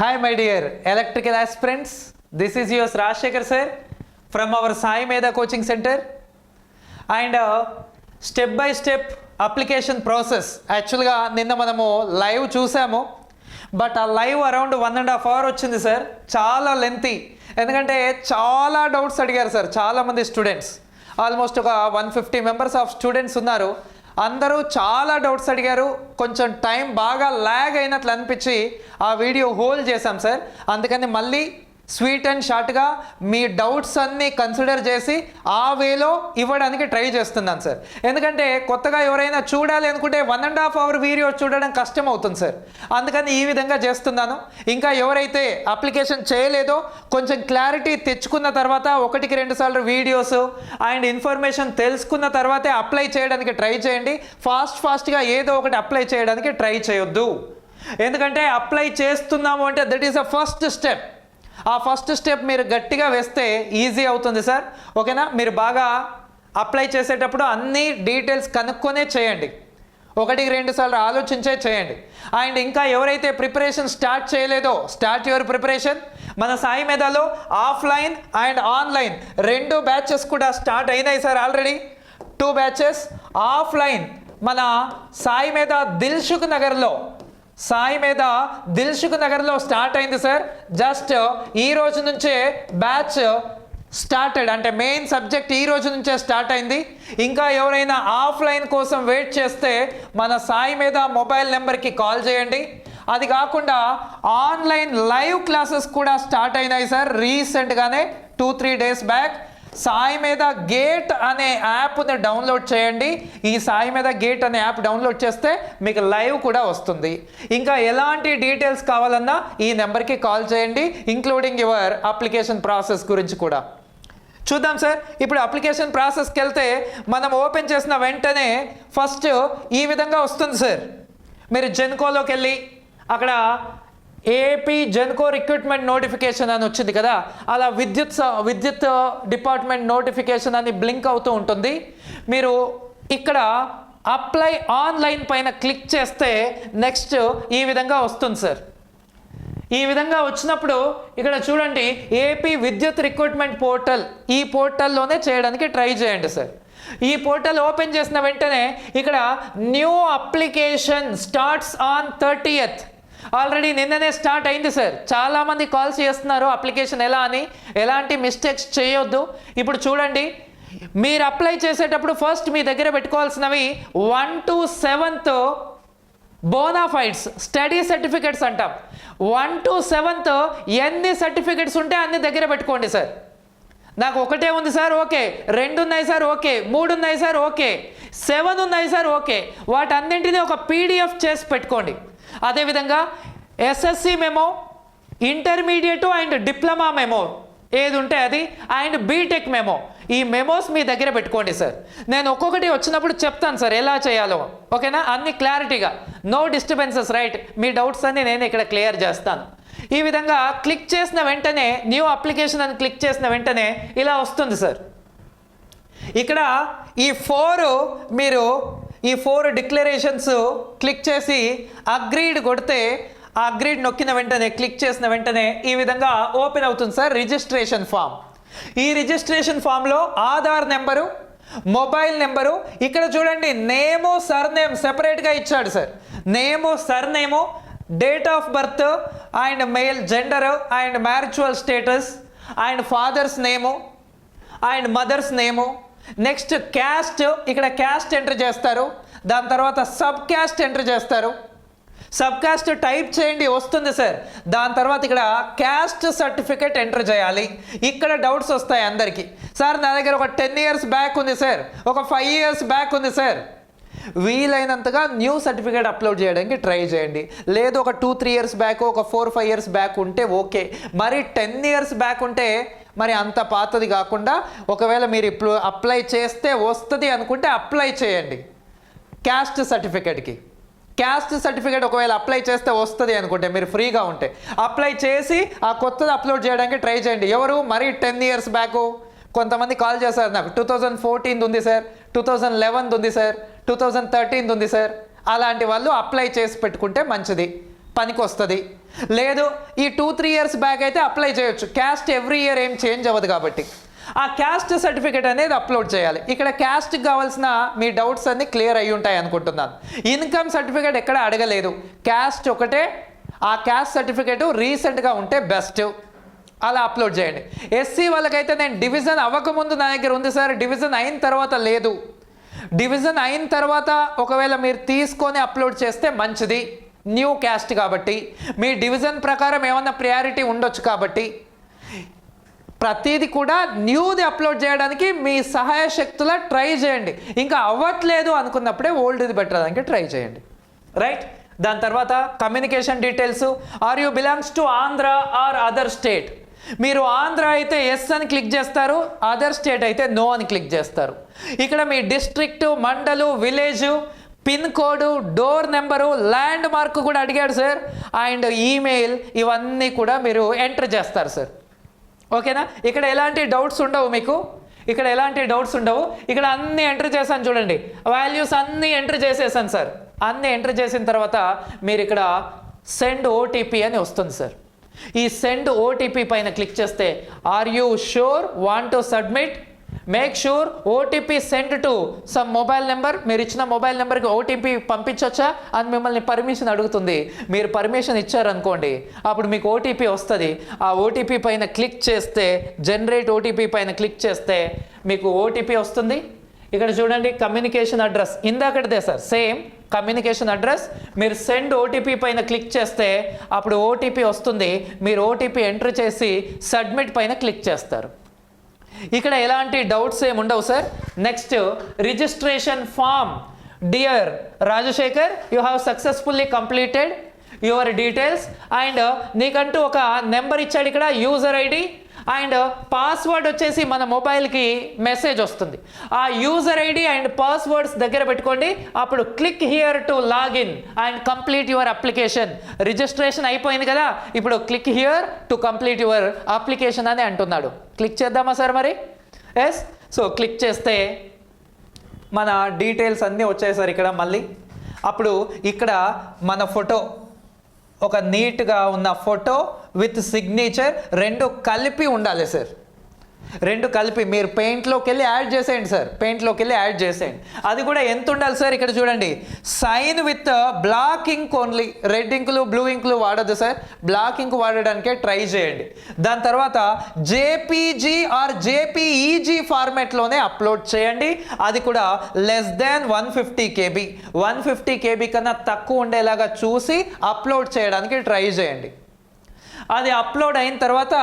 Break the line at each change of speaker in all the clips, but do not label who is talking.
Hi my dear electrical aspirants, this is yours Rajshekhar sir from our SAIMEDHA coaching center and step by step application process. Actually నిన్న మనము live చూసాము but ఆ live around 1.5 hour వచ్చింది sir. చాలా lengthy, ఎందుకంటే చాలా doubts అడిగారు sir చాలామంది స్టూడెంట్స్. ఆల్మోస్ట్ ఒక 150 మెంబర్స్ ఆఫ్ స్టూడెంట్స్ ఉన్నారు. అందరూ చాలా డౌట్స్ అడిగారు. కొంచెం టైం బాగా ల్యాగ్ అయినట్లు అనిపించి ఆ వీడియో హోల్డ్ చేశాం సార్. అందుకని మళ్ళీ స్వీట్ అండ్ షార్ట్గా మీ డౌట్స్ అన్నీ కన్సిడర్ చేసి ఆ వేలో ఇవ్వడానికి ట్రై చేస్తున్నాను సార్. ఎందుకంటే కొత్తగా ఎవరైనా చూడాలి అనుకుంటే 1.5 hour వీడియో చూడడం కష్టం అవుతుంది సార్. అందుకని ఈ విధంగా చేస్తున్నాను. ఇంకా ఎవరైతే అప్లికేషన్ చేయలేదో కొంచెం క్లారిటీ తెచ్చుకున్న తర్వాత 1-2 సార్లు వీడియోస్ అండ్ ఇన్ఫర్మేషన్ తెలుసుకున్న తర్వాతే అప్లై చేయడానికి ట్రై చేయండి. ఫాస్ట్గా ఏదో ఒకటి అప్లై చేయడానికి ట్రై చేయొద్దు. ఎందుకంటే అప్లై చేస్తున్నాము అంటే that is a first step. ఆ ఫస్ట్ స్టెప్ మీరు గట్టిగా వేస్తే ఈజీ అవుతుంది సార్. ఓకేనా? మీరు బాగా అప్లై చేసేటప్పుడు అన్ని డీటెయిల్స్ కనుక్కొనే చేయండి. 1-2 సార్లు ఆలోచించే చేయండి. అండ్ ఇంకా ఎవరైతే ప్రిపరేషన్ స్టార్ట్ చేయలేదో స్టార్ట్ యువర్ ప్రిపరేషన్. మన సాయిమేధాలో ఆఫ్లైన్ అండ్ ఆన్లైన్ 2 బ్యాచెస్ కూడా స్టార్ట్ అయినాయి సార్. Already 2 batches. ఆఫ్లైన్ మన సాయిమేధా దిల్సుఖ్ నగర్లో స్టార్ట్ అయింది సార్. జస్ట్ ఈ రోజు నుంచే బ్యాచ్ స్టార్టెడ్, అంటే మెయిన్ సబ్జెక్ట్ ఈ రోజు నుంచే స్టార్ట్ అయింది. ఇంకా ఎవరైనా ఆఫ్లైన్ కోసం వెయిట్ చేస్తే మన సాయిమేధా మొబైల్ నెంబర్కి కాల్ చేయండి. అది కాకుండా ఆన్లైన్ లైవ్ క్లాసెస్ కూడా స్టార్ట్ అయినాయి సార్ రీసెంట్గానే 2-3 days బ్యాక్. సాయిమేధా గేట్ అనే యాప్ని డౌన్లోడ్ చేయండి. ఈ సాయిమేధా గేట్ అనే యాప్ డౌన్లోడ్ చేస్తే మీకు లైవ్ కూడా వస్తుంది. ఇంకా ఎలాంటి డీటెయిల్స్ కావాలన్నా ఈ నెంబర్కి కాల్ చేయండి, ఇంక్లూడింగ్ యువర్ అప్లికేషన్ ప్రాసెస్ గురించి కూడా. చూద్దాం సార్. ఇప్పుడు అప్లికేషన్ ప్రాసెస్కి వెళ్తే మనం ఓపెన్ చేసిన వెంటనే ఫస్ట్ ఈ విధంగా వస్తుంది సార్. మీరు జెన్కోలోకి వెళ్ళి అక్కడ ఏపీ జెన్కో రిక్రూట్మెంట్ నోటిఫికేషన్ అని వచ్చింది కదా, అలా విద్యుత్ డిపార్ట్మెంట్ నోటిఫికేషన్ అని బ్లింక్ అవుతూ ఉంటుంది. మీరు ఇక్కడ అప్లై ఆన్లైన్ పైన క్లిక్ చేస్తే నెక్స్ట్ ఈ విధంగా వస్తుంది సార్. ఈ విధంగా వచ్చినప్పుడు ఇక్కడ చూడండి ఏపీ విద్యుత్ రిక్రూట్మెంట్ పోర్టల్, ఈ పోర్టల్లోనే చేయడానికి ట్రై చేయండి సార్. ఈ పోర్టల్ ఓపెన్ చేసిన వెంటనే ఇక్కడ new application starts on 30th. Already నిన్ననే స్టార్ట్ అయింది సార్. చాలామంది కాల్స్ చేస్తున్నారు అప్లికేషన్ ఎలా అని. ఎలాంటి మిస్టేక్స్ చేయొద్దు. ఇప్పుడు చూడండి, మీరు అప్లై చేసేటప్పుడు ఫస్ట్ మీ దగ్గర పెట్టుకోవాల్సినవి 1 to 7th bonafides study certificates అంటాం. 1 to 7th ఎన్ని సర్టిఫికెట్స్ ఉంటే అన్ని దగ్గర పెట్టుకోండి సార్. నాకు 1 ఉంది సార్, ఓకే. 2 ఉన్నాయి సార్, ఓకే. 3 ఉన్నాయి సార్, ఓకే. 7 ఉన్నాయి సార్, ఓకే. వాటన్నింటినీ ఒక PDF చేసి పెట్టుకోండి. అదేవిధంగా SSC memo, intermediate and diploma memo ఏది ఉంటే అది, అండ్ బీటెక్ మెమో, ఈ మెమోస్ మీ దగ్గర పెట్టుకోండి సార్. నేను ఒక్కొక్కటి వచ్చినప్పుడు చెప్తాను సార్ ఎలా చేయాలో. ఓకేనా? అన్ని క్లారిటీగా, నో డిస్టర్బెన్సెస్, రైట్? మీ డౌట్స్ అన్ని నేను ఇక్కడ క్లియర్ చేస్తాను. ఈ విధంగా క్లిక్ చేసిన వెంటనే న్యూ అప్లికేషన్ అని క్లిక్ చేసిన వెంటనే ఇలా వస్తుంది సార్. ఇక్కడ ఈ 4 డిక్లరేషన్స్ క్లిక్ చేసి అగ్రీడ్ కొడితే, ఆ అగ్రీడ్ నొక్కిన వెంటనే క్లిక్ చేసిన వెంటనే ఈ విధంగా ఓపెన్ అవుతుంది సార్ రిజిస్ట్రేషన్ ఫామ్. ఈ రిజిస్ట్రేషన్ ఫామ్లో ఆధార్ నెంబరు, మొబైల్ నెంబరు, ఇక్కడ చూడండి నేము సర్నేమ్ సెపరేట్గా ఇచ్చాడు sir. Name surname, date of birth and male gender and marital status and father's name and mother's name. Next caste, ఇక్కడ క్యాస్ట్ ఎంటర్ చేస్తారు. దాని తర్వాత సబ్ క్యాస్ట్ ఎంటర్ చేస్తారు. సబ్ క్యాస్ట్ టైప్ చేయండి, వస్తుంది సార్. దాని తర్వాత ఇక్కడ క్యాస్ట్ సర్టిఫికేట్ ఎంటర్ చేయాలి. ఇక్కడ డౌట్స్ వస్తాయి అందరికీ. సార్ నా దగ్గర ఒక 10 years బ్యాక్ ఉంది సార్, ఒక 5 years బ్యాక్ ఉంది సార్. వీలైనంతగా న్యూ సర్టిఫికేట్ అప్లోడ్ చేయడానికి ట్రై చేయండి. లేదు ఒక 2-3 years బ్యాక్, ఒక 4-5 years బ్యాక్ ఉంటే ఓకే. మరి 10 years బ్యాక్ ఉంటే మరి అంత పాతది కాకుండా, ఒకవేళ మీరు ఇప్పుడు అప్లై చేస్తే వస్తుంది అనుకుంటే అప్లై చేయండి క్యాస్ట్ సర్టిఫికేట్కి. క్యాస్ట్ సర్టిఫికేట్ ఒకవేళ అప్లై చేస్తే వస్తుంది అనుకుంటే, మీరు ఫ్రీగా ఉంటే అప్లై చేసి ఆ కొత్తది అప్లోడ్ చేయడానికి ట్రై చేయండి. ఎవరు మరి 10 years బ్యాక్ కొంతమంది కాల్ చేశారు నాకు, 2014 ఉంది సార్, 2011 ఉంది సార్, 2013 ఉంది సార్. అలాంటి వాళ్ళు అప్లై చేసి పెట్టుకుంటే మంచిది, పనికి వస్తుంది. లేదు ఈ 2-3 ఇయర్స్ బ్యాక్ అయితే అప్లై చేయొచ్చు, క్యాస్ట్ ఎవ్రీ ఇయర్ ఏం చేంజ్ అవ్వదు కాబట్టి ఆ క్యాస్ట్ సర్టిఫికేట్ అనేది అప్లోడ్ చేయాలి. ఇక్కడ క్యాస్ట్కి కావాల్సిన మీ డౌట్స్ అన్నీ క్లియర్ అయ్యి ఉంటాయి అనుకుంటున్నాను. ఇన్కమ్ సర్టిఫికేట్ ఎక్కడ అడగలేదు, క్యాస్ట్ ఒకటే, ఆ క్యాస్ట్ సర్టిఫికేట్ రీసెంట్గా ఉంటే బెస్ట్, అలా అప్లోడ్ చేయండి. ఎస్సీ వాళ్ళకైతే నేను డివిజన్ అవ్వకముందు నా దగ్గర ఉంది సార్, డివిజన్ అయిన తర్వాత లేదు. డివిజన్ అయిన తర్వాత ఒకవేళ మీరు తీసుకొని అప్లోడ్ చేస్తే మంచిది, న్యూ క్యాస్ట్ కాబట్టి మీ డివిజన్ ప్రకారం ఏమన్నా ప్రియారిటీ ఉండొచ్చు కాబట్టి ప్రతిదీ కూడా న్యూది అప్లోడ్ చేయడానికి మీ సహాయ శక్తుల ట్రై చేయండి. ఇంకా అవ్వట్లేదు అనుకున్నప్పుడే ఓల్డ్ది పెట్టడానికి ట్రై చేయండి, రైట్. దాని తర్వాత communication details, are you belongs to Andhra or other state. మీరు ఆంధ్ర అయితే ఎస్ అని క్లిక్ చేస్తారు, అదర్ స్టేట్ అయితే నో అని క్లిక్ చేస్తారు. ఇక్కడ మీ district, mandal, village, pin code, door number, land mark కూడా అడిగాడు సార్, అండ్ ఈమెయిల్, ఇవన్నీ కూడా మీరు ఎంటర్ చేస్తారు సార్. ఓకేనా, ఇక్కడ ఎలాంటి డౌట్స్ ఉండవు మీకు, ఇక్కడ ఎలాంటి డౌట్స్ ఉండవు. ఇక్కడ అన్నీ ఎంటర్ చేశాను చూడండి, వాల్యూస్ అన్నీ ఎంటర్ చేసేసాను సార్. అన్నీ ఎంటర్ చేసిన తర్వాత మీరు ఇక్కడ సెండ్ ఓటీపీ అని వస్తుంది సార్. ఈ సెండ్ ఓటీపీ పైన క్లిక్ చేస్తే are you sure want to submit, make sure OTP send to some mobile number. మీరు ఇచ్చిన మొబైల్ నెంబర్కి ఓటీపీ పంపించవచ్చా అని మిమ్మల్ని పర్మిషన్ అడుగుతుంది. మీరు పర్మిషన్ ఇచ్చారనుకోండి, అప్పుడు మీకు ఓటీపీ వస్తుంది. ఆ ఓటీపీ పైన క్లిక్ చేస్తే, జనరేట్ ఓటీపీ పైన క్లిక్ చేస్తే మీకు ఓటీపీ వస్తుంది. ఇక్కడ చూడండి కమ్యూనికేషన్ అడ్రస్ ఇందాకటిదే సార్, సేమ్ కమ్యూనికేషన్ అడ్రస్. మీరు సెండ్ ఓటీపీ పైన క్లిక్ చేస్తే అప్పుడు ఓటీపీ వస్తుంది. మీరు ఓటీపీ ఎంటర్ చేసి సబ్మిట్ పైన క్లిక్ చేస్తారు. ఇక్కడ ఎలాంటి డౌట్స్ ఏమి ఉండవు sir. Next registration form. Dear Rajasekhar, you have successfully completed your details and నీకంటూ ఒక నెంబర్ ఇచ్చాడు ఇక్కడ, యూజర్ ఐడి అండ్ పాస్వర్డ్ వచ్చేసి మన మొబైల్కి మెసేజ్ వస్తుంది. ఆ యూజర్ ఐడి అండ్ పాస్వర్డ్స్ దగ్గర పెట్టుకోండి. అప్పుడు click here to login and complete your application. Registration అయిపోయింది కదా, ఇప్పుడు click here to complete your application అని అంటున్నాడు. క్లిక్ చేద్దామా సార్ మరి? ఎస్. సో క్లిక్ చేస్తే మన డీటెయిల్స్ అన్నీ వచ్చాయి సార్ ఇక్కడ మళ్ళీ. అప్పుడు ఇక్కడ మన ఫోటో, ఒక నీట్గా ఉన్న ఫోటో విత్ సిగ్నేచర్ రెండు కలిపి ఉండాలి సార్. రెండు కలిపి మీరు పెయింట్లోకి వెళ్ళి యాడ్ చేసేయండి సార్, పెయింట్లోకి వెళ్ళి యాడ్ చేసేయండి. అది కూడా ఎంత ఉండాలి సార్, ఇక్కడ చూడండి, sign with black ink only. Red ఇంకులు, బ్లూ ఇంకులు వాడద్దు సార్, బ్లాక్ ఇంక్ వాడడానికే ట్రై చేయండి. దాని తర్వాత జేపీజీ ఆర్ జేపీఈజీ ఫార్మాట్లోనే అప్లోడ్ చేయండి. అది కూడా లెస్ దాన్ 150 KB, 150 KB కన్నా తక్కువ ఉండేలాగా చూసి అప్లోడ్ చేయడానికి ట్రై చేయండి. అది అప్లోడ్ అయిన తర్వాత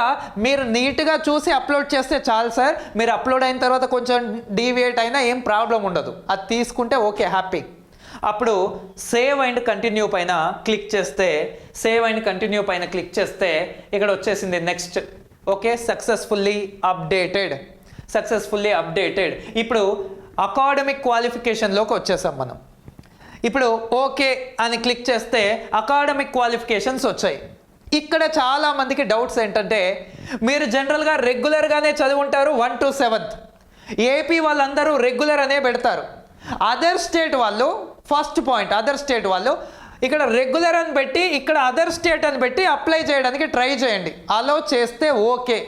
మీరు నీట్గా చూసి అప్లోడ్ చేస్తే చాలు సార్. మీరు అప్లోడ్ అయిన తర్వాత కొంచెం డీవియేట్ అయినా ఏం ప్రాబ్లం ఉండదు, అది తీసుకుంటే ఓకే, హ్యాపీ. అప్పుడు సేవ్ అండ్ కంటిన్యూ పైన క్లిక్ చేస్తే, సేవ్ అండ్ కంటిన్యూ పైన క్లిక్ చేస్తే ఇక్కడ వచ్చేసింది next. Okay, successfully updated, successfully updated. ఇప్పుడు అకాడమిక్ క్వాలిఫికేషన్లోకి వచ్చేసాం మనం. ఇప్పుడు ఓకే అని క్లిక్ చేస్తే అకాడమిక్ క్వాలిఫికేషన్స్ వచ్చాయి. ఇక్కడ చాలా మందికి డౌట్స్ ఏంటంటే, మీరు జనరల్గా రెగ్యులర్గానే చదువుంటారు 1 to 7th. ఏపీ వాళ్ళందరూ రెగ్యులర్ అనే పెడతారు. అదర్ స్టేట్ వాళ్ళు, ఫస్ట్ పాయింట్, అదర్ స్టేట్ వాళ్ళు ఇక్కడ రెగ్యులర్ అని పెట్టి ఇక్కడ అదర్ స్టేట్ అని పెట్టి అప్లై చేయడానికి ట్రై చేయండి. అలో చేస్తే ఓకే,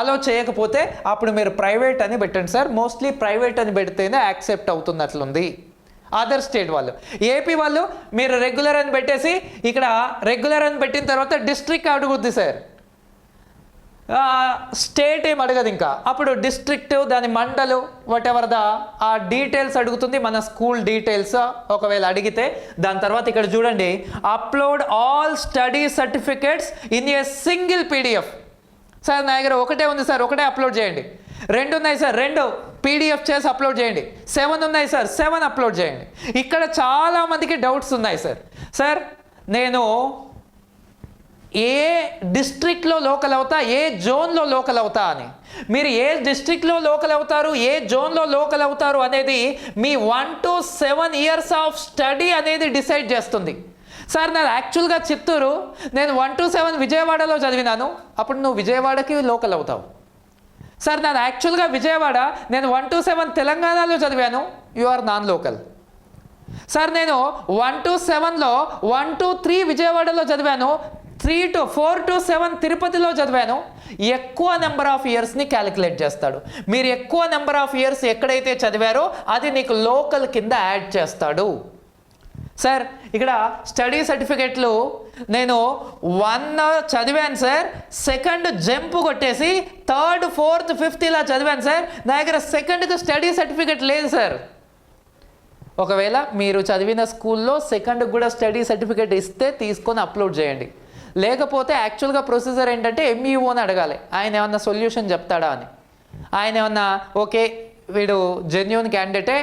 అలో చేయకపోతే అప్పుడు మీరు ప్రైవేట్ అని పెట్టండి సార్. మోస్ట్లీ ప్రైవేట్ అని పెడితేనే యాక్సెప్ట్ అవుతున్నట్లుంది అదర్ స్టేట్ వాళ్ళు. ఏపీ వాళ్ళు మీరు రెగ్యులర్ అని పెట్టేసి ఇక్కడ రెగ్యులర్ అని పెట్టిన తర్వాత డిస్ట్రిక్ట్ అడుగుద్ది సార్, స్టేట్ ఏం అడగదు. ఇంకా అప్పుడు డిస్ట్రిక్ట్, దాని మండలు, వాట్ ఎవర్ ఆ డీటెయిల్స్ అడుగుతుంది, మన స్కూల్ డీటెయిల్స్ ఒకవేళ అడిగితే. దాని తర్వాత ఇక్కడ చూడండి, upload all study certificates in a single PDF. Sir నా దగ్గర ఒకటే ఉంది సార్, ఒకటే అప్లోడ్ చేయండి. 2 ఉన్నాయి సార్, 2 PDF చేసి అప్లోడ్ చేయండి. 7 ఉన్నాయి సార్, 7 అప్లోడ్ చేయండి. ఇక్కడ చాలామందికి డౌట్స్ ఉన్నాయి సార్. సార్ నేను ఏ డిస్ట్రిక్ట్లో లోకల్ అవుతా, ఏ జోన్లో లోకల్ అవుతా అని. మీరు ఏ డిస్ట్రిక్ట్లో లోకల్ అవుతారు, ఏ జోన్లో లోకల్ అవుతారు అనేది మీ 1 to 7 years ఆఫ్ స్టడీ అనేది డిసైడ్ చేస్తుంది. సార్ నాది యాక్చువల్గా చిత్తూరు, నేను 1 to 7 విజయవాడలో చదివినాను, అప్పుడు నువ్వు విజయవాడకి లోకల్ అవుతావు. సార్ నాది యాక్చువల్గా విజయవాడ, నేను 1 to 7 తెలంగాణలో చదివాను, you are non local. Sir నేను 1 to 7లో 1 to 3 విజయవాడలో చదివాను, 4 to 7 తిరుపతిలో చదివాను, ఎక్కువ నెంబర్ ఆఫ్ ఇయర్స్ని క్యాలిక్యులేట్ చేస్తాడు. మీరు ఎక్కువ నెంబర్ ఆఫ్ ఇయర్స్ ఎక్కడైతే చదివారో అది నీకు లోకల్ కింద యాడ్ చేస్తాడు. సార్ ఇక్కడ స్టడీ సర్టిఫికెట్లు నేను 1 చదివాను సార్, సెకండ్ జంప్ కొట్టేసి 3rd 4th 5th ఇలా చదివాను సార్, నా దగ్గర సెకండ్కి స్టడీ సర్టిఫికెట్ లేదు సార్. ఒకవేళ మీరు చదివిన స్కూల్లో సెకండ్కి కూడా స్టడీ సర్టిఫికెట్ ఇస్తే తీసుకొని అప్లోడ్ చేయండి. లేకపోతే యాక్చువల్గా ప్రొసీజర్ ఏంటంటే ఎంఈఓని అడగాలి, ఆయన ఏమన్నా సొల్యూషన్ చెప్తాడా అని. ఆయన ఏమన్నా ఓకే వీడు జెన్యూన్ క్యాండిడేటే,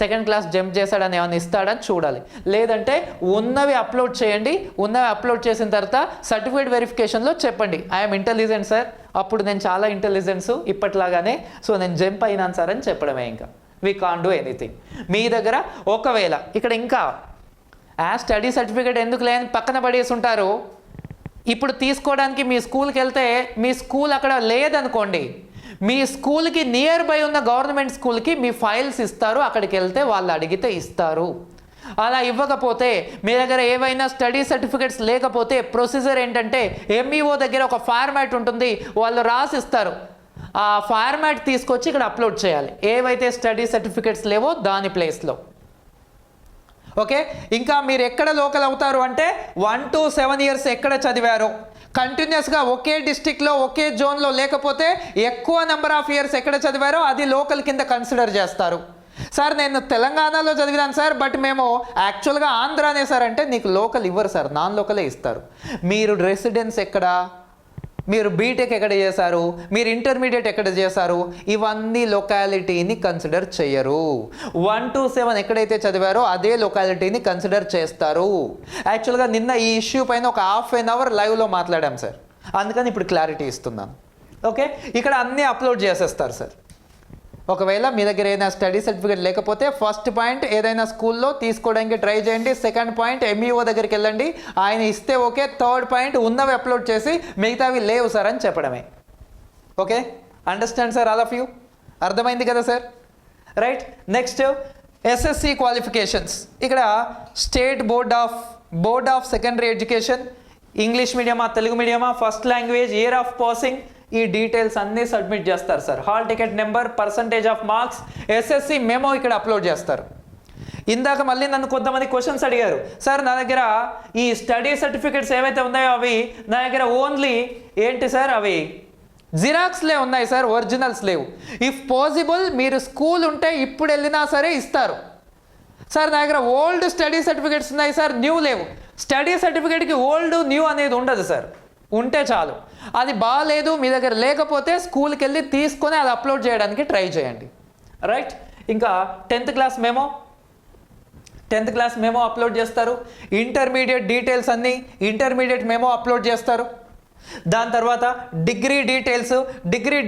సెకండ్ క్లాస్ జంప్ చేశాడని ఏమైనా ఇస్తాడని చూడాలి. లేదంటే ఉన్నవి అప్లోడ్ చేయండి, ఉన్నవి అప్లోడ్ చేసిన తర్వాత సర్టిఫికేట్ వెరిఫికేషన్లో చెప్పండి ఐఎమ్ ఇంటెలిజెంట్ సార్, అప్పుడు నేను చాలా ఇంటెలిజెన్స్ ఇప్పట్లాగానే, సో నేను జంప్ అయినాను సార్ అని చెప్పడమే. ఇంకా వీ కాన్ డూ ఎనీథింగ్. మీ దగ్గర ఒకవేళ ఇక్కడ ఇంకా స్టడీ సర్టిఫికేట్ ఎందుకు లేని పక్కన పడేసి ఉంటారు, ఇప్పుడు తీసుకోవడానికి మీ స్కూల్కి వెళ్తే మీ స్కూల్ అక్కడ లేదనుకోండి, మీ స్కూల్కి నియర్ బై ఉన్న గవర్నమెంట్ స్కూల్కి మీ ఫైల్స్ ఇస్తారు, అక్కడికి వెళ్తే వాళ్ళు అడిగితే ఇస్తారు. అలా ఇవ్వకపోతే మీ దగ్గర ఏవైనా స్టడీ సర్టిఫికెట్స్ లేకపోతే ప్రొసీజర్ ఏంటంటే ఎంఈఓ దగ్గర ఒక ఫార్మాట్ ఉంటుంది, వాళ్ళు రాసిస్తారు, ఆ ఫార్మాట్ తీసుకొచ్చి ఇక్కడ అప్లోడ్ చేయాలి ఏవైతే స్టడీ సర్టిఫికెట్స్ లేవో దాని ప్లేస్లో. ఓకే, ఇంకా మీరు ఎక్కడ లోకల్ అవుతారు అంటే 1 to 7 ఇయర్స్ ఎక్కడ చదివారో, కంటిన్యూస్గా ఒకే డిస్టిక్లో ఒకే జోన్లో లేకపోతే ఎక్కువ నెంబర్ ఆఫ్ ఇయర్స్ ఎక్కడ చదివారో అది లోకల్ కింద కన్సిడర్ చేస్తారు. సార్ నేను తెలంగాణలో చదివినాను సార్, బట్ మేము యాక్చువల్గా ఆంధ్రానే సార్ అంటే నీకు లోకల్ ఇవ్వరు సార్, నాన్ లోకలే ఇస్తారు. మీరు రెసిడెన్స్ ఎక్కడ, మీరు బీటెక్ ఎక్కడ చేశారు, మీరు ఇంటర్మీడియట్ ఎక్కడ చేశారు, ఇవన్నీ లొకాలిటీని కన్సిడర్ చేయరు. 1 to 7 ఎక్కడైతే చదివారో అదే లొకాలిటీని కన్సిడర్ చేస్తారు. యాక్చువల్గా నిన్న ఈ ఇష్యూ పైన ఒక ½ an hour లైవ్లో మాట్లాడాం సార్, అందుకని ఇప్పుడు క్లారిటీ ఇస్తున్నాను. ఓకే, ఇక్కడ అన్నీ అప్లోడ్ చేసేస్తారు సార్. ఒకవేళ మీ దగ్గర ఏదైనా స్టడీ సర్టిఫికేట్ లేకపోతే ఫస్ట్ పాయింట్ ఏదైనా స్కూల్లో తీసుకోవడానికి ట్రై చేయండి, సెకండ్ పాయింట్ ఎంఈఓ దగ్గరికి వెళ్ళండి, ఆయన ఇస్తే ఓకే, థర్డ్ పాయింట్ ఉన్నవి అప్లోడ్ చేసి మిగతావి లేవు సార్ అని చెప్పడమే. Okay, understand sir all of you? అర్థమైంది కదా sir? Right, next SSC qualifications. ఇక్కడ state board of secondary education, English మీడియమా తెలుగు మీడియమా, first language, year of passing, ఈ డీటెయిల్స్ అన్నీ సబ్మిట్ చేస్తారు sir. Hall ticket number, percentage of marks, SSC memo ఇక్కడ upload చేస్తారు. ఇందాక మళ్ళీ నన్ను కొంతమంది క్వశ్చన్స్ అడిగారు, సార్ నా దగ్గర ఈ స్టడీ సర్టిఫికెట్స్ ఏవైతే ఉన్నాయో అవి నా దగ్గర ఓన్లీ ఏంటి సార్, అవి జిరాక్స్లే ఉన్నాయి సార్, ఒరిజినల్స్ లేవు. ఇఫ్ పాసిబుల్ మీరు స్కూల్ ఉంటే ఇప్పుడు వెళ్ళినా సరే ఇస్తారు. సార్ నా దగ్గర ఓల్డ్ స్టడీ సర్టిఫికెట్స్ ఉన్నాయి సార్, న్యూ లేవు. స్టడీ సర్టిఫికేట్కి ఓల్డ్ న్యూ అనేది ఉండదు సార్, ఉంటే చాలు. అది బాగాలేదు మీ దగ్గర లేకపోతే స్కూల్కి వెళ్ళి తీసుకొని అది అప్లోడ్ చేయడానికి ట్రై చేయండి. రైట్, ఇంకా 10th క్లాస్ మెమో అప్లోడ్ చేస్తారు. ఇంటర్మీడియట్ డీటెయిల్స్ అన్నీ ఇంటర్మీడియట్ మెమో అప్లోడ్ చేస్తారు. దాని తర్వాత డిగ్రీ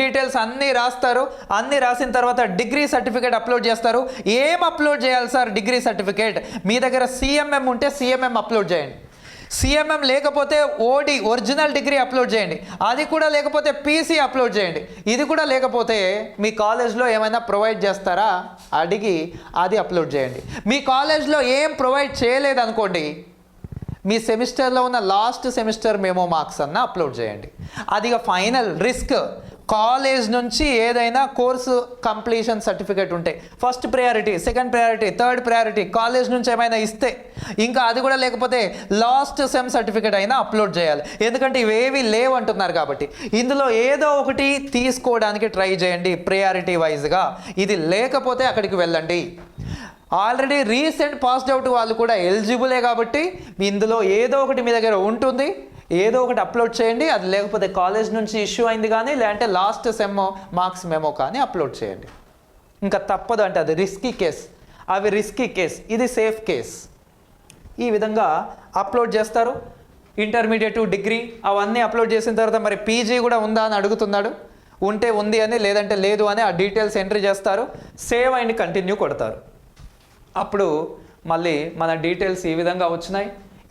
డీటెయిల్స్ అన్నీ రాస్తారు. అన్నీ రాసిన తర్వాత డిగ్రీ సర్టిఫికేట్ అప్లోడ్ చేస్తారు. ఏం అప్లోడ్ చేయాలి సార్? Degree certificate. మీ దగ్గర సిఎంఎం ఉంటే సిఎంఎం అప్లోడ్ చేయండి, సిఎంఎం లేకపోతే ఓడి ఒరిజినల్ డిగ్రీ అప్లోడ్ చేయండి, అది కూడా లేకపోతే పీసీ అప్లోడ్ చేయండి. ఇది కూడా లేకపోతే మీ కాలేజ్లో ఏమైనా ప్రొవైడ్ చేస్తారా అడిగి అది అప్లోడ్ చేయండి. మీ కాలేజ్లో ఏం ప్రొవైడ్ చేయలేదనుకోండి, మీ సెమిస్టర్లో ఉన్న లాస్ట్ సెమిస్టర్ మెమో మార్క్స్ అన్న అప్లోడ్ చేయండి. అది ఫైనల్ రిస్క్. కాలేజ్ నుంచి ఏదైనా కోర్సు కంప్లీషన్ సర్టిఫికేట్ ఉంటే first priority, second priority, third priority. College నుంచి ఏమైనా ఇస్తే, ఇంకా అది కూడా లేకపోతే లాస్ట్ సెమ్ సర్టిఫికేట్ అయినా అప్లోడ్ చేయాలి. ఎందుకంటే ఇవేవి లేవు అంటున్నారు కాబట్టి ఇందులో ఏదో ఒకటి తీసుకోవడానికి ట్రై చేయండి ప్రయారిటీ వైజ్గా. ఇది లేకపోతే అక్కడికి వెళ్ళండి. ఆల్రెడీ రీసెంట్ పాస్డ్ అవుట్ వాళ్ళు కూడా ఎలిజిబులే కాబట్టి ఇందులో ఏదో ఒకటి మీ దగ్గర ఉంటుంది, ఏదో ఒకటి అప్లోడ్ చేయండి. అది లేకపోతే కాలేజ్ నుంచి ఇష్యూ అయింది కానీ, లేదంటే లాస్ట్ సెమ్ మార్క్స్ మెమో కానీ అప్లోడ్ చేయండి. ఇంకా తప్పదు అంటే అది రిస్కీ కేస్, అవి రిస్కీ కేస్, ఇది సేఫ్ కేస్. ఈ విధంగా అప్లోడ్ చేస్తారు. ఇంటర్మీడియట్, డిగ్రీ అవన్నీ అప్లోడ్ చేసిన తర్వాత మరి పీజీ కూడా ఉందా అని అడుగుతున్నాడు. ఉంటే ఉంది అని, లేదంటే లేదు అని ఆ డీటెయిల్స్ ఎంట్రీ చేస్తారు. సేవ్ అండ్ కంటిన్యూ కొడతారు. అప్పుడు మళ్ళీ మన డీటెయిల్స్ ఈ విధంగా వచ్చినాయి.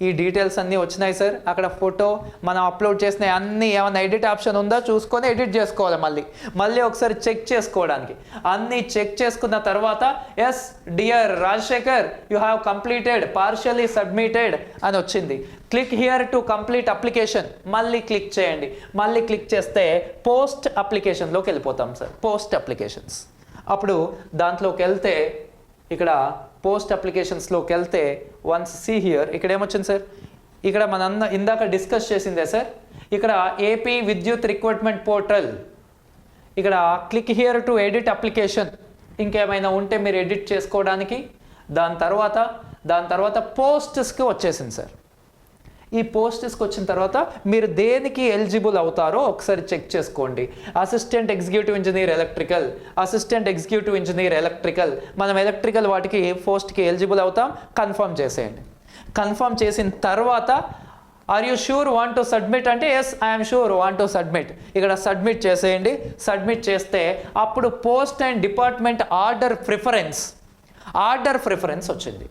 ఈ డీటెయిల్స్ అన్నీ వచ్చినాయి సార్. అక్కడ ఫోటో మనం అప్లోడ్ చేసిన అన్నీ ఏమైనా ఎడిట్ ఆప్షన్ ఉందా చూసుకొని ఎడిట్ చేసుకోవాలి. మళ్ళీ ఒకసారి చెక్ చేసుకోవడానికి అన్నీ చెక్ చేసుకున్న తర్వాత yes dear Rajasekhar you have completed partially submitted అని వచ్చింది. Click here to complete application మళ్ళీ క్లిక్ చేయండి. మళ్ళీ క్లిక్ చేస్తే పోస్ట్ అప్లికేషన్లోకి వెళ్ళిపోతాం సార్. పోస్ట్ అప్లికేషన్స్ అప్పుడు దాంట్లోకి వెళ్తే ఇక్కడ పోస్ట్ అప్లికేషన్స్లోకి వెళ్తే వన్స్ సీ హియర్ ఇక్కడ ఏమొచ్చింది సార్, ఇక్కడ మన ఇందాక డిస్కస్ చేసిందే సార్. ఇక్కడ ఏపీ విద్యుత్ రిక్రూట్మెంట్ పోర్టల్ ఇక్కడ click here to edit application ఇంకేమైనా ఉంటే మీరు ఎడిట్ చేసుకోవడానికి. దాని తర్వాత పోస్ట్స్కి వచ్చేసింది సార్. ఈ పోస్ట్స్కి వచ్చిన తర్వాత మీరు దేనికి ఎలిజిబుల్ అవుతారో ఒకసారి చెక్ చేసుకోండి. Assistant executive engineer electrical, assistant executive engineer electrical, మనం ఎలక్ట్రికల్ వాటికి పోస్ట్కి ఎలిజిబుల్ అవుతాం. కన్ఫర్మ్ చేసేయండి. కన్ఫర్మ్ చేసిన తర్వాత are you sure want to submit అంటే yes I'm sure want to submit. ఇక్కడ సబ్మిట్ చేసేయండి. సబ్మిట్ చేస్తే అప్పుడు post and department order preference వచ్చింది.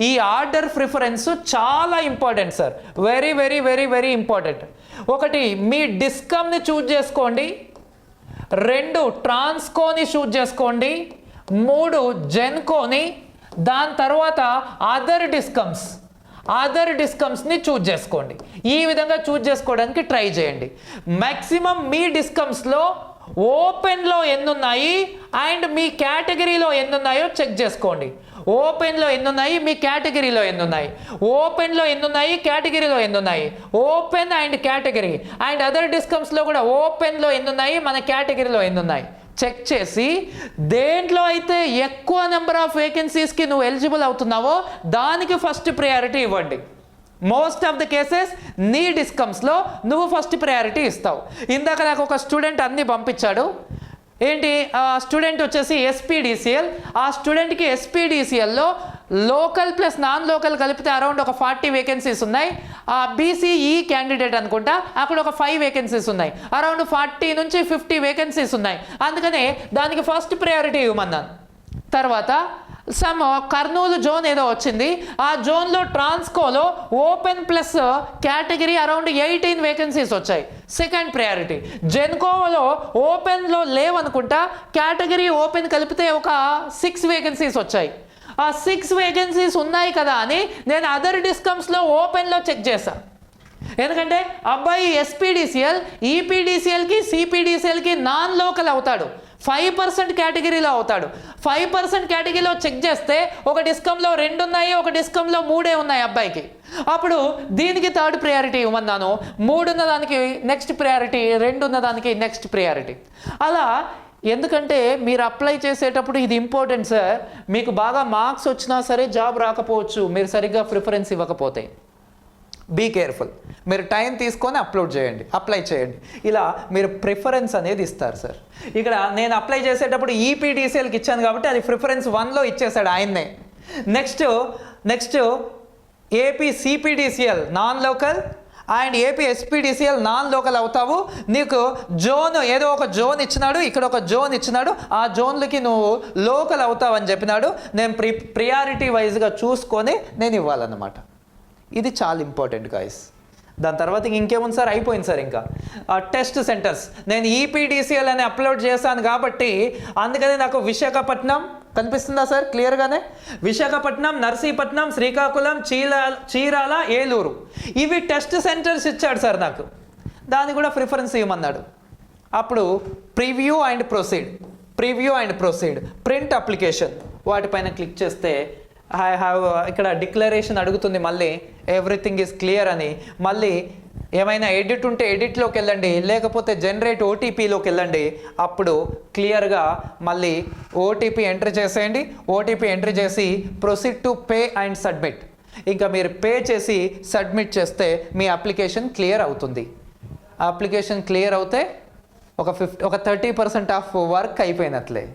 ఈ ఆర్డర్ ప్రిఫరెన్స్ చాలా important sir. Very very very very important. ఒకటి మీ డిస్కమ్ని చూజ్ చేసుకోండి, 2 ట్రాన్స్కోని చూజ్ చేసుకోండి, 3 జెన్కోని, దాని తర్వాత అదర్ డిస్కమ్స్ని చూజ్ చేసుకోండి. ఈ విధంగా చూజ్ చేసుకోవడానికి ట్రై చేయండి. మ్యాక్సిమం మీ డిస్కమ్స్లో ఓపెన్లో ఎన్నున్నాయి అండ్ మీ కేటగిరీలో ఎన్నున్నాయో చెక్ చేసుకోండి. ఓపెన్లో ఎన్నున్నాయి, మీ కేటగిరీలో ఎన్నున్నాయి, ఓపెన్లో ఎన్నున్నాయి, కేటగిరీలో ఎన్నున్నాయి, open and category and other డిస్కమ్స్లో కూడా ఓపెన్లో ఎన్నున్నాయి, మన కేటగిరీలో ఎన్నున్నాయి చెక్ చేసి దేంట్లో అయితే ఎక్కువ నెంబర్ ఆఫ్ వేకెన్సీస్కి నువ్వు ఎలిజిబుల్ అవుతున్నావో దానికి ఫస్ట్ ప్రయారిటీ ఇవ్వండి. మోస్ట్ ఆఫ్ ద కేసెస్ నీ డిస్కమ్స్లో నువ్వు ఫస్ట్ ప్రయారిటీ ఇస్తావు. ఇందాక నాకు ఒక స్టూడెంట్ అన్నీ పంపించాడు. ఏంటి స్టూడెంట్ వచ్చేసి ఎస్పీడీసీఎల్. ఆ స్టూడెంట్కి ఎస్పీడీసీఎల్లో లోకల్ ప్లస్ నాన్ లోకల్ కలిపితే అరౌండ్ ఒక 40 వేకెన్సీస్ ఉన్నాయి. బీసీఈ క్యాండిడేట్ అనుకుంటా, అక్కడ ఒక 5 వేకెన్సీస్ ఉన్నాయి. అరౌండ్ 40 నుంచి 50 వేకెన్సీస్ ఉన్నాయి. అందుకనే దానికి ఫస్ట్ ప్రయారిటీ ఇవ్వమన్నాను. తర్వాత కర్నూలు జోన్ ఏదో వచ్చింది. ఆ జోన్లో ట్రాన్స్కోలో open plus category around 18 vacancies వచ్చాయి, సెకండ్ ప్రయారిటీ. జెన్కోలో ఓపెన్లో లేవనుకుంటా, కేటగిరీ ఓపెన్ కలిపితే ఒక 6 వేకెన్సీస్ వచ్చాయి. ఆ 6 వేకెన్సీస్ ఉన్నాయి కదా అని నేను అదర్ డిస్కమ్స్లో ఓపెన్లో చెక్ చేశాను. ఎందుకంటే అబ్బాయి ఎస్పీడీసీఎల్, ఈపీడీసీఎల్కి, సిపీడీసీఎల్కి నాన్ లోకల్ అవుతాడు, 5% కేటగిరీలో అవుతాడు. 5% కేటగిరీలో చెక్ చేస్తే ఒక డిస్కంలో 2 ఉన్నాయి, ఒక డిస్కంలో 3 ఉన్నాయి అబ్బాయికి. అప్పుడు దీనికి థర్డ్ ప్రయారిటీ ఇవ్వమన్నాను. 3 ఉన్న దానికి నెక్స్ట్ ప్రయారిటీ, 2 ఉన్న దానికి నెక్స్ట్ ప్రయారిటీ. అలా ఎందుకంటే మీరు అప్లై చేసేటప్పుడు ఇది ఇంపార్టెంట్ సార్. మీకు బాగా మార్క్స్ వచ్చినా సరే జాబ్ రాకపోవచ్చు మీరు సరిగ్గా ప్రిఫరెన్స్ ఇవ్వకపోతే. Be careful. మీరు టైం తీసుకొని అప్లై చేయండి. ఇలా మీరు ప్రిఫరెన్స్ అనేది ఇస్తారు సార్. ఇక్కడ నేను అప్లై చేసేటప్పుడు ఈపీడీసీఎల్కి ఇచ్చాను కాబట్టి అది ప్రిఫరెన్స్ 1లో ఇచ్చేసాడు ఆయన్నే. Next AP CPDCL non local and AP SPDCL non local అవుతావు. నీకు జోన్ ఏదో ఒక జోన్ ఇచ్చినాడు, ఇక్కడ ఒక జోన్ ఇచ్చినాడు, ఆ జోన్లకి నువ్వు లోకల్ అవుతావు అని చెప్పినాడు. నేను ప్రియారిటీ వైజ్గా చూసుకొని నేను ఇవ్వాలన్నమాట. ఇది చాలా ఇంపార్టెంట్ గాయస్. దాని తర్వాత ఇంకేముంది సార్, అయిపోయింది సార్. ఇంకా టెస్ట్ సెంటర్స్ నేను ఈపీడీసీఎల్ అని అప్లోడ్ చేశాను కాబట్టి అందుకని నాకు విశాఖపట్నం కనిపిస్తుందా సార్ క్లియర్గానే? విశాఖపట్నం, నర్సీపట్నం, శ్రీకాకుళం, చీరాల, ఏలూరు ఇవి టెస్ట్ సెంటర్స్ ఇచ్చాడు సార్ నాకు. దాన్ని కూడా ప్రిఫరెన్స్ ఇవ్వమన్నాడు. అప్పుడు preview and proceed, print application వాటిపైన క్లిక్ చేస్తే ఐ హ్యావ్ ఇక్కడ డిక్లరేషన్ అడుగుతుంది. మళ్ళీ ఎవ్రీథింగ్ ఈజ్ క్లియర్ అని. మళ్ళీ ఏమైనా ఎడిట్ ఉంటే ఎడిట్లోకి వెళ్ళండి, లేకపోతే జనరేట్ ఓటీపీలోకి వెళ్ళండి. అప్పుడు క్లియర్గా మళ్ళీ ఓటీపీ ఎంటర్ చేసేయండి. ఓటీపీ ఎంటర్ చేసి proceed to pay and submit. ఇంకా మీరు పే చేసి సబ్మిట్ చేస్తే మీ అప్లికేషన్ క్లియర్ అవుతుంది. అప్లికేషన్ క్లియర్ అవుతే ఒక 30% ఆఫ్ వర్క్ అయిపోయినట్లే.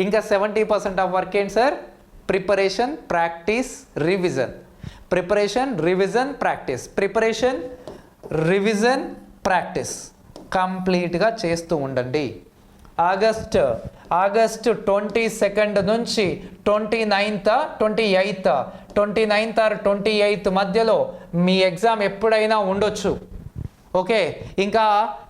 ఇంకా 70% ఆఫ్ వర్క్ ఏంటి sir? Preparation, practice, revision. Preparation, revision, practice కంప్లీట్గా చేస్తూ ఉండండి. ఆగస్ట్ 22 నుంచి 29th ఆర్ 28th మధ్యలో మీ ఎగ్జామ్ ఎప్పుడైనా ఉండొచ్చు. ఓకే, ఇంకా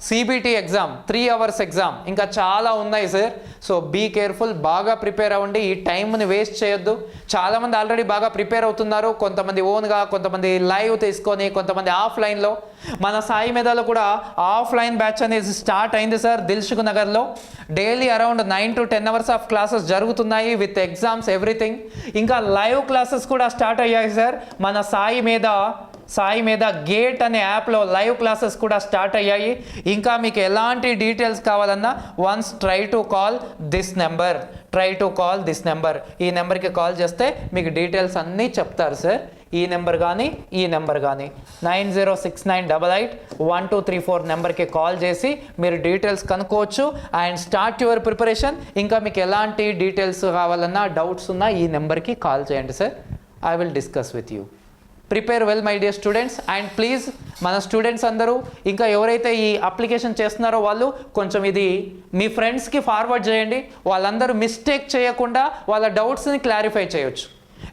సిబిటి ఎగ్జామ్ 3 hours ఎగ్జామ్ ఇంకా చాలా ఉన్నాయి సార్. సో బీ కేర్ఫుల్, బాగా ప్రిపేర్ అవ్వండి, ఈ టైంని వేస్ట్ చేయొద్దు. చాలామంది ఆల్రెడీ బాగా ప్రిపేర్ అవుతున్నారు, కొంతమంది ఓన్గా, కొంతమంది లైవ్ తీసుకొని, కొంతమంది ఆఫ్లైన్లో. మన సాయి మేధాలో కూడా ఆఫ్లైన్ బ్యాచ్ అనేది స్టార్ట్ అయింది సార్ దిల్సుఖ్ నగర్లో. Daily around 9 to 10 hours of classes జరుగుతున్నాయి విత్ ఎగ్జామ్స్ ఎవ్రీథింగ్. ఇంకా లైవ్ క్లాసెస్ కూడా స్టార్ట్ అయ్యాయి సార్. మన సాయి మీద గేట్ అనే యాప్లో లైవ్ క్లాసెస్ కూడా స్టార్ట్ అయ్యాయి. ఇంకా మీకు ఎలాంటి డీటెయిల్స్ కావాలన్నా once try to call this number. ఈ నెంబర్కి కాల్ చేస్తే మీకు డీటెయిల్స్ అన్నీ చెప్తారు సార్. ఈ నెంబర్ కానీ 9069881234 నెంబర్కి కాల్ చేసి మీరు డీటెయిల్స్ కనుక్కోవచ్చు అండ్ స్టార్ట్ యువర్ ప్రిపరేషన్. ఇంకా మీకు ఎలాంటి డీటెయిల్స్ కావాలన్నా, డౌట్స్ ఉన్నా ఈ నెంబర్కి కాల్ చేయండి sir. I will discuss with you. Prepare well my dear students. And please మన స్టూడెంట్స్ అందరూ ఇంకా ఎవరైతే ఈ అప్లికేషన్ చేస్తున్నారో వాళ్ళు కొంచెం ఇది మీ ఫ్రెండ్స్కి ఫార్వర్డ్ చేయండి. వాళ్ళందరూ మిస్టేక్ చేయకుండా వాళ్ళ డౌట్స్ని క్లారిఫై చేయొచ్చు.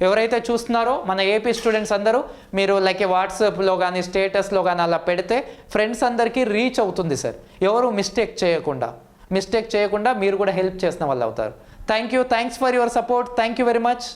ఎవరైతే చూస్తున్నారో మన ఏపీ స్టూడెంట్స్ అందరూ మీరు లైక్ వాట్సాప్లో కానీ స్టేటస్లో కానీ అలా పెడితే ఫ్రెండ్స్ అందరికీ రీచ్ అవుతుంది సార్. ఎవరు మిస్టేక్ చేయకుండా మీరు కూడా హెల్ప్ చేసిన వాళ్ళు అవుతారు. Thanks for your support. Thank you very much.